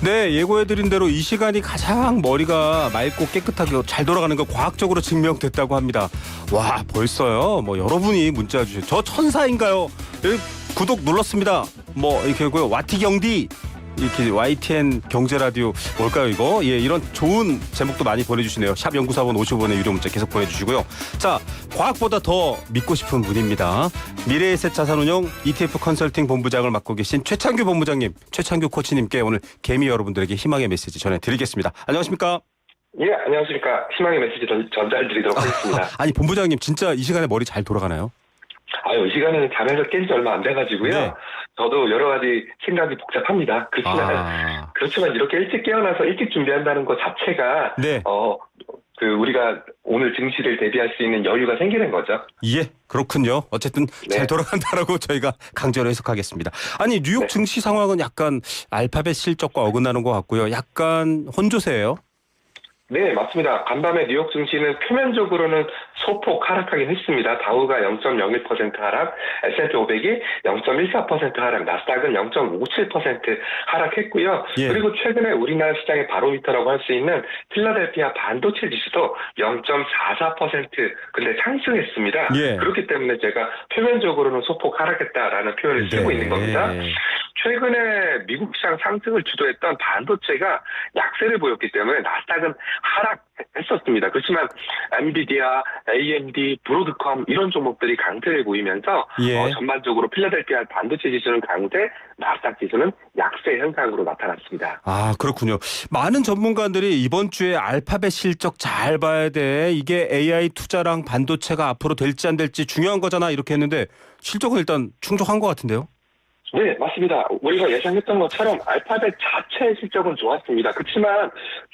네, 예고해드린 대로 이 시간이 가장 머리가 맑고 깨끗하게 잘 돌아가는 거 과학적으로 증명됐다고 합니다. 와, 벌써요? 여러분이 문자 주세요. 저 천사인가요? 여기 구독 눌렀습니다. 이렇게 하고요. 와티경디. 이렇게 YTN 경제라디오 뭘까요 이거? 예, 이런 좋은 제목도 많이 보내주시네요. 샵 0945번 50원의 유료 문자 계속 보내주시고요. 자, 과학보다 더 믿고 싶은 분입니다. 미래에셋 자산운용 ETF 컨설팅 본부장을 맡고 계신 최창규 본부장님, 최창규 코치님께 오늘 개미 여러분들에게 희망의 메시지 전해드리겠습니다. 안녕하십니까? 예, 안녕하십니까. 희망의 메시지 전달드리도록 하겠습니다. 아니, 본부장님 진짜 이 시간에 머리 잘 돌아가나요? 이 시간에는 자면서 깬 지 얼마 안 돼가지고요. 네. 저도 여러 가지 생각이 복잡합니다. 그렇지만 이렇게 일찍 깨어나서 일찍 준비한다는 것 자체가 네. 우리가 오늘 증시를 대비할 수 있는 여유가 생기는 거죠. 예, 그렇군요. 어쨌든 네. 잘 돌아간다라고 저희가 강제로 해석하겠습니다. 아니, 뉴욕 네. 증시 상황은 약간 알파벳 실적과 어긋나는 것 같고요. 약간 혼조세예요. 네, 맞습니다. 간밤에 뉴욕 증시는 표면적으로는 소폭 하락하긴 했습니다. 다우가 0.01% 하락, S&P 500이 0.14% 하락, 나스닥은 0.57% 하락했고요. 예. 그리고 최근에 우리나라 시장의 바로미터라고 할 수 있는 필라델피아 반도체 지수도 0.44% 근데 상승했습니다. 예. 그렇기 때문에 제가 표면적으로는 소폭 하락했다라는 표현을 쓰고 있는 겁니다. 최근에 미국 시장 상승을 주도했던 반도체가 약세를 보였기 때문에 나스닥은 하락했었습니다. 그렇지만 엔비디아, AMD, 브로드컴 이런 종목들이 강세를 보이면서 예. 전반적으로 필라델피아 반도체 지수는 강세, 나스닥 지수는 약세 현상으로 나타났습니다. 아, 그렇군요. 많은 전문가들이 이번 주에 알파벳 실적 잘 봐야 돼. 이게 AI 투자랑 반도체가 앞으로 될지 안 될지 중요한 거잖아. 이렇게 했는데 실적은 일단 충족한 것 같은데요. 네, 맞습니다. 우리가 예상했던 것처럼 알파벳 자체의 실적은 좋았습니다. 그렇지만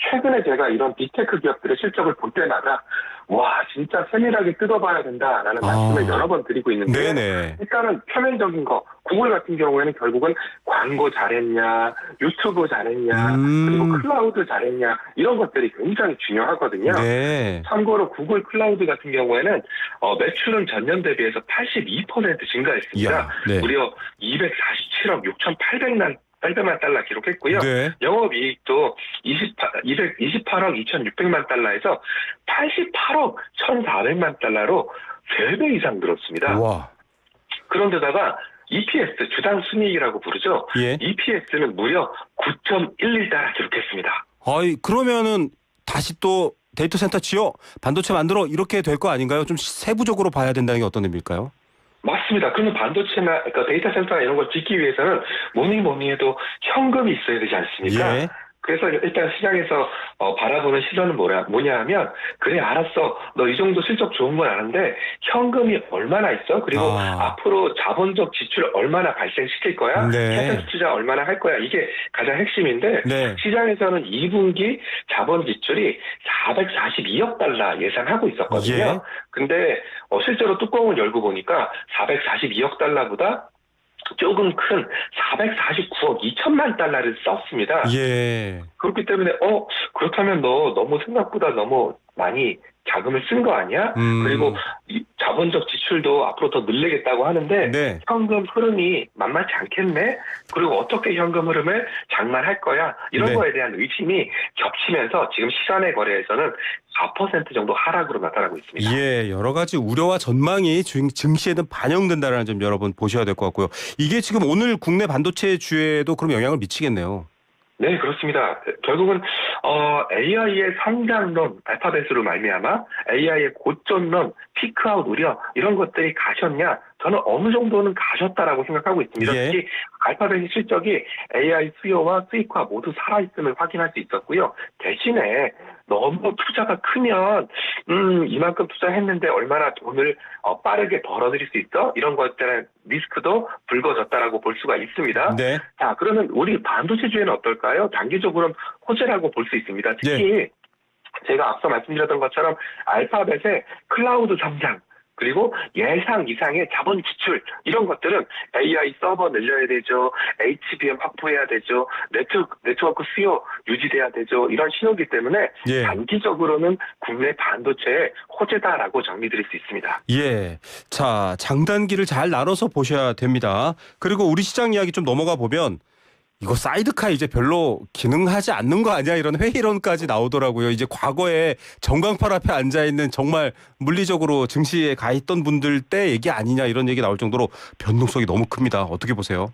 최근에 제가 이런 빅테크 기업들의 실적을 볼 때마다 와, 진짜 세밀하게 뜯어봐야 된다라는 말씀을 여러 번 드리고 있는데 네네. 일단은 표면적인 거, 구글 같은 경우에는 결국은 광고 잘했냐, 유튜브 잘했냐, 그리고 클라우드 잘했냐 이런 것들이 굉장히 중요하거든요. 네. 참고로 구글 클라우드 같은 경우에는 매출은 전년 대비해서 82% 증가했습니다. 이야, 네. 무려 247억 6,800만 달러 기록했고요. 네. 영업이익도 228억 2,600만 달러에서 88억 1,400만 달러로 3배 이상 늘었습니다. 와. 그런데다가 EPS, 주당 순이익이라고 부르죠. 예. EPS는 무려 9.11달러 기록했습니다. 그러면은 다시 또 데이터 센터 지어, 반도체 만들어 이렇게 될 거 아닌가요? 좀 세부적으로 봐야 된다는 게 어떤 의미일까요? 맞습니다. 그러면 반도체나 그러니까 데이터 센터나 이런 걸 짓기 위해서는 뭐니 해도 현금이 있어야 되지 않습니까? 예. 그래서 일단 시장에서 바라보는 시선은 뭐냐 하면 그래 알았어. 너 이 정도 실적 좋은 건 아는데 현금이 얼마나 있어? 그리고 앞으로 자본적 지출 얼마나 발생시킬 거야? 네. 캐펙스 투자 얼마나 할 거야? 이게 가장 핵심인데 네. 시장에서는 2분기 자본 지출이 442억 달러 예상하고 있었거든요. 예. 근데 실제로 뚜껑을 열고 보니까 442억 달러보다 조금 큰 449억 2천만 달러를 썼습니다. 예. 그렇기 때문에 그렇다면 너 너무 생각보다 너무 많이 자금을 쓴 거 아니야? 그리고 이 자본적 지출도 앞으로 더 늘리겠다고 하는데 네. 현금 흐름이 만만치 않겠네? 그리고 어떻게 현금 흐름을 장만할 거야? 이런 네. 거에 대한 의심이 겹치면서 지금 시간의 거래에서는 4% 정도 하락으로 나타나고 있습니다. 예, 여러 가지 우려와 전망이 증시에는 반영된다는 점 여러분 보셔야 될 것 같고요. 이게 지금 오늘 국내 반도체 주에도 그럼 영향을 미치겠네요. 네, 그렇습니다. 결국은 AI의 성장론, 알파벳으로 말미암아 AI의 고점론, 피크아웃 우려 이런 것들이 가셨냐? 저는 어느 정도는 가셨다라고 생각하고 있습니다. 예. 특히 알파벳의 실적이 AI 수요와 수익화 모두 살아있음을 확인할 수 있었고요. 대신에 너무 투자가 크면 이만큼 투자했는데 얼마나 돈을 빠르게 벌어들일 수 있어? 이런 것들의 리스크도 불거졌다라고 볼 수가 있습니다. 네. 자, 그러면 우리 반도체 주에는 어떨까요? 단기적으로는 호재라고 볼 수 있습니다. 특히 제가 앞서 말씀드렸던 것처럼 알파벳의 클라우드 성장 그리고 예상 이상의 자본 지출 이런 것들은 AI 서버 늘려야 되죠. HBM 확보해야 되죠. 네트워크 수요 유지돼야 되죠. 이런 신호기 때문에 예. 단기적으로는 국내 반도체의 호재다라고 정리드릴 수 있습니다. 예. 자, 장단기를 잘 나눠서 보셔야 됩니다. 그리고 우리 시장 이야기 좀 넘어가 보면 이거 사이드카 이제 별로 기능하지 않는 거 아니야? 이런 회의론까지 나오더라고요. 이제 과거에 전광판 앞에 앉아 있는 정말 물리적으로 증시에 가 있던 분들 때 얘기 아니냐 이런 얘기 나올 정도로 변동성이 너무 큽니다. 어떻게 보세요?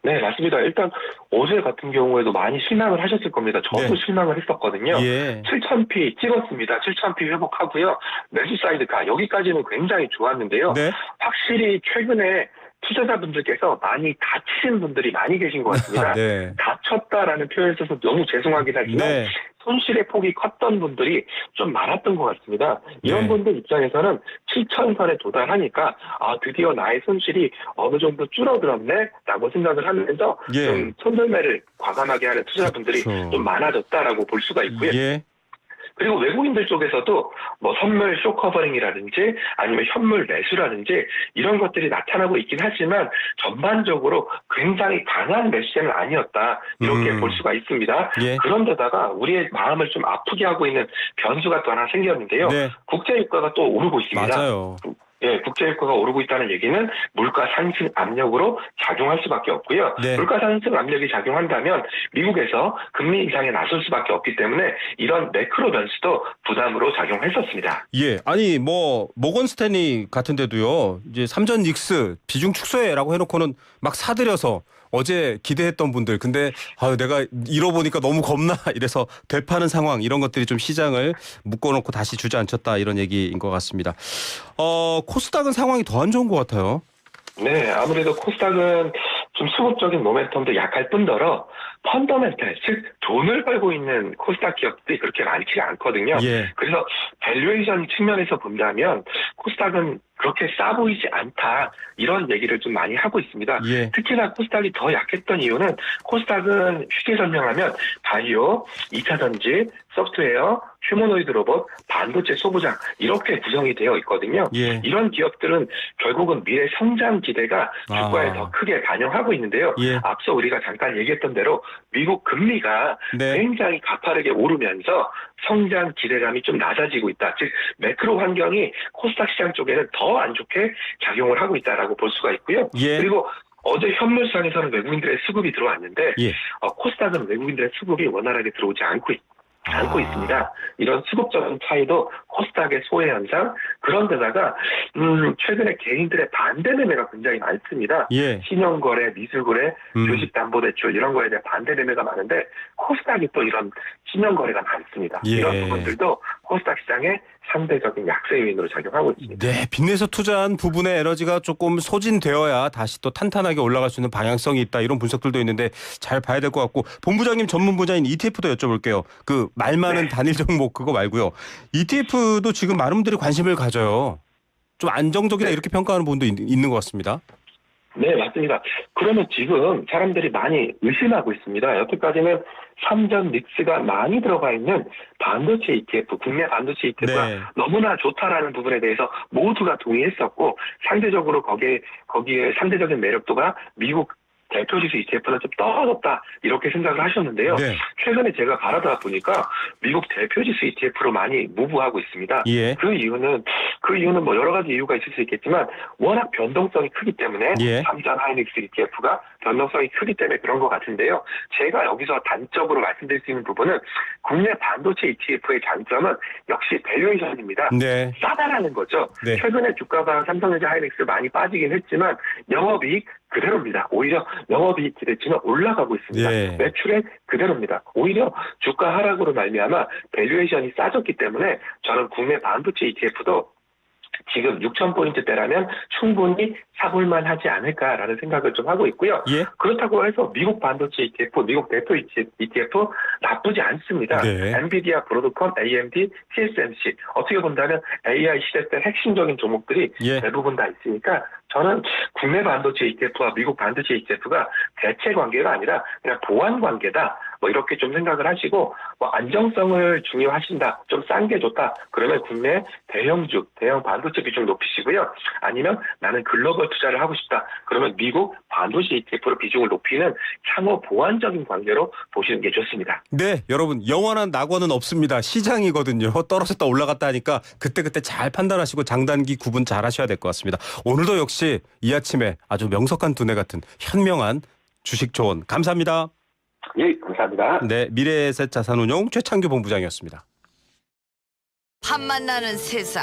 네, 맞습니다. 일단 어제 같은 경우에도 많이 실망을 하셨을 겁니다. 저도 네. 실망을 했었거든요. 예. 7,000피 찍었습니다. 7,000피 회복하고요. 매수 사이드카 여기까지는 굉장히 좋았는데요. 네. 확실히 최근에 투자자분들께서 많이 다치신 분들이 많이 계신 것 같습니다. 네. 다쳤다라는 표현을 써서 너무 죄송하긴 하지만 네. 손실의 폭이 컸던 분들이 좀 많았던 것 같습니다. 이런 네. 분들 입장에서는 7,000선에 도달하니까 드디어 나의 손실이 어느 정도 줄어들었네라고 생각을 하면서 예. 좀 손절매를 과감하게 하는 투자자분들이 그렇죠. 좀 많아졌다라고 볼 수가 있고요. 예. 그리고 외국인들 쪽에서도 뭐 선물 쇼커버링이라든지 아니면 현물 매수라든지 이런 것들이 나타나고 있긴 하지만 전반적으로 굉장히 강한 매수세는 아니었다 이렇게 볼 수가 있습니다. 예. 그런데다가 우리의 마음을 좀 아프게 하고 있는 변수가 또 하나 생겼는데요. 네. 국제유가가 또 오르고 있습니다. 맞아요. 예, 국제유가가 오르고 있다는 얘기는 물가 상승 압력으로 작용할 수밖에 없고요. 네. 물가 상승 압력이 작용한다면 미국에서 금리 인상에 나설 수밖에 없기 때문에 이런 매크로 변수도 부담으로 작용했었습니다. 예, 아니 뭐 모건 스탠리 같은 데도요. 이제 3전 닉스 비중 축소해라고 해놓고는 막 사들여서 어제 기대했던 분들 근데 내가 잃어보니까 너무 겁나 이래서 되파는 상황 이런 것들이 좀 시장을 묶어놓고 다시 주저앉혔다 이런 얘기인 것 같습니다. 코스닥은 상황이 더 안 좋은 것 같아요. 네, 아무래도 코스닥은 좀 수급적인 모멘텀도 약할 뿐더러 펀더멘탈, 즉 돈을 벌고 있는 코스닥 기업들이 그렇게 많지가 않거든요. 예. 그래서 밸류에이션 측면에서 본다면 코스닥은 그렇게 싸 보이지 않다 이런 얘기를 좀 많이 하고 있습니다. 예. 특히나 코스닥이 더 약했던 이유는 코스닥은 쉽게 설명하면 바이오, 2차전지, 소프트웨어, 휴머노이드 로봇, 반도체 소부장 이렇게 구성이 되어 있거든요. 예. 이런 기업들은 결국은 미래 성장 기대가 주가에 더 크게 반영하고 있는데요. 예. 앞서 우리가 잠깐 얘기했던 대로 미국 금리가 네. 굉장히 가파르게 오르면서 성장 기대감이 좀 낮아지고 있다. 즉 매크로 환경이 코스닥 시장 쪽에는 더 안 좋게 작용을 하고 있다라고 볼 수가 있고요. 예. 그리고 어제 현물시장에서는 외국인들의 수급이 들어왔는데 예. 코스닥은 외국인들의 수급이 원활하게 들어오지 않고 있습니다. 이런 수급적인 차이도 코스닥의 소외 현상. 그런데다가 최근에 개인들의 반대 매매가 굉장히 많습니다. 예. 신용거래, 미술거래, 주식담보대출 이런 거에 대한 반대 매매가 많은데 코스닥이 또 이런 신용거래가 많습니다. 예. 이런 부분들도 코스닥 시장의 상대적인 약세 요인으로 작용하고 있습니다. 네, 빚내서 투자한 부분의 에너지가 조금 소진되어야 다시 또 탄탄하게 올라갈 수 있는 방향성이 있다. 이런 분석들도 있는데 잘 봐야 될 것 같고 본부장님 전문 분야인 ETF도 여쭤볼게요. 그 말 많은 단일 종목 그거 말고요. ETF도 지금 많은 분들이 관심을 가져요. 좀 안정적이다 이렇게 평가하는 분도 있는 것 같습니다. 네, 맞습니다. 그러면 지금 사람들이 많이 의심하고 있습니다. 여태까지는 3전 닉스가 많이 들어가 있는 반도체 ETF, 국내 반도체 ETF가 네. 너무나 좋다라는 부분에 대해서 모두가 동의했었고 상대적으로 거기에 상대적인 매력도가 미국 대표지수 ETF는 좀 떨어졌다 이렇게 생각을 하셨는데요. 네. 최근에 제가 바라다 보니까 미국 대표지수 ETF로 많이 무브하고 있습니다. 예. 그 이유는 뭐 여러 가지 이유가 있을 수 있겠지만 워낙 변동성이 크기 때문에 예. 삼전 하이닉스 ETF가 변동성이 크기 때문에 그런 것 같은데요. 제가 여기서 단적으로 말씀드릴 수 있는 부분은 국내 반도체 ETF의 장점은 역시 밸류에이션입니다. 네. 싸다라는 거죠. 네. 최근에 주가가 삼성전자 하이닉스 많이 빠지긴 했지만 영업이익 그대로입니다. 오히려 영업이익 기대치는 올라가고 있습니다. 예. 매출액 그대로입니다. 오히려 주가 하락으로 말미암아 밸류에이션이 싸졌기 때문에 저는 국내 반도체 ETF도 지금 6,000포인트대라면 충분히 사볼만 하지 않을까라는 생각을 좀 하고 있고요. 예. 그렇다고 해서 미국 반도체 ETF, 미국 대표 ETF 나쁘지 않습니다. 네. 엔비디아, 브로드컴, AMD, TSMC 어떻게 본다면 AI 시대 때 핵심적인 종목들이 예. 대부분 다 있으니까 저는 국내 반도체 ETF와 미국 반도체 ETF가 대체 관계가 아니라 그냥 보완 관계다. 뭐 이렇게 좀 생각을 하시고 뭐 안정성을 중요하신다. 좀 싼 게 좋다. 그러면 국내 대형 반도체 비중 높이시고요. 아니면 나는 글로벌 투자를 하고 싶다. 그러면 미국 반도체 ETF로 비중을 높이는 상호 보완적인 관계로 보시는 게 좋습니다. 네, 여러분 영원한 낙원은 없습니다. 시장이거든요. 떨어졌다 올라갔다 하니까 그때그때 잘 판단하시고 장단기 구분 잘 하셔야 될 것 같습니다. 오늘도 역시 이 아침에 아주 명석한 두뇌 같은 현명한 주식 조언 감사합니다. 예, 감사합니다. 네, 미래에셋 자산운용 최창규 본부장이었습니다. 밥 만나는 세상.